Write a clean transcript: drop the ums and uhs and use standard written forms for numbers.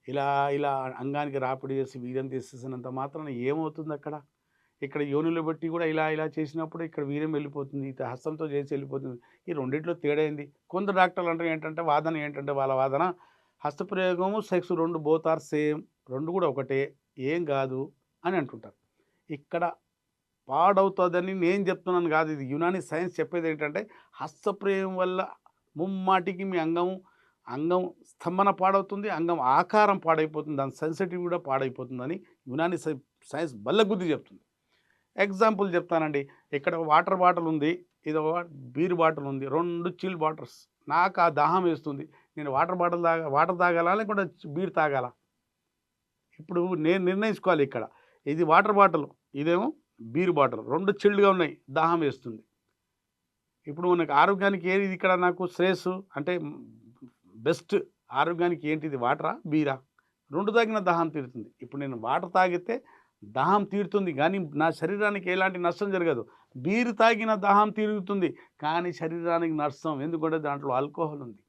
ఇలా ఇలా అంగానికి రాపిడి చేసి వీర్యం తీసేసినంత మాత్రాన ఏమవుతుంది అక్కడ? ఇక్కడ యోనిలో బట్టి కూడా ఇలా ఇలా చేసినప్పుడు ఇక్కడ వీర్యం వెళ్ళిపోతుంది. ఇటు హస్తంతో చేసి వెళ్ళిపోతుంది. ఈ రెండిట్లో తేడా ఏంది? కొందరు డాక్టర్లు అంటారు ఏంటంటే వాదన ఏంటంటే వాళ్ళ వాదన హస్తప్రయోగము, సెక్స్ 2 బోత్ ఆర్ సేమ్. 2 కూడా ఒకటే. ఏం గాదు అని అంటుంటారు. ఇక్కడ పాడవుతదని నేను చెప్తున్నాను గాదు. ఇది యునాని సైన్స్ చెప్పేదేంటంటే హస్తప్రయోగం వల్ల ముమ్మాటికి మీ అంగం స్తంభన పాడవుతుంది. అంగం ఆకారం పాడైపోతుంది. దాని సెన్సిటివ్ కూడా పాడైపోతుందని యునాని సైన్స్ బల్లగుద్ది చెప్తుంది. ఎగ్జాంపుల్ చెప్తానండి. ఇక్కడ వాటర్ బాటిల్ ఉంది. ఇదొక బీర్ బాటిల్ ఉంది. 2 చిల్డ్ వాటర్స్. నాకు ఆ దాహం వేస్తుంది. నేను వాటర్ తాగాలా? లేకుంటే బీర్ తాగాలా? ఇప్పుడు నేను నిర్ణయించుకోవాలి ఇక్కడ. ఇది వాటర్ బాటిల్. ఇదేమో బీర్ బాటిల్. 2 చిల్డ్‌గా ఉన్నాయి. దాహం వేస్తుంది. ఇప్పుడు మనకు ఆరోగ్యానికి ఏది ఇక్కడ నాకు శ్రేయస్సు అంటే బెస్ట్ ఆరోగ్యానికి ఏంటిది వాటరా? బీరా? 2 తాగిన దాహం తీరుతుంది. ఇప్పుడు నేను వాటర్ తాగితే దాహం తీరుతుంది గానీ, నా శరీరానికి ఎలాంటి నష్టం జరగదు. బీర్ తాగిన దాహం తీరుతుంది. కానీ శరీరానికి నష్టం. ఎందుకంటే దాంట్లో ఆల్కహాల్ ఉంది.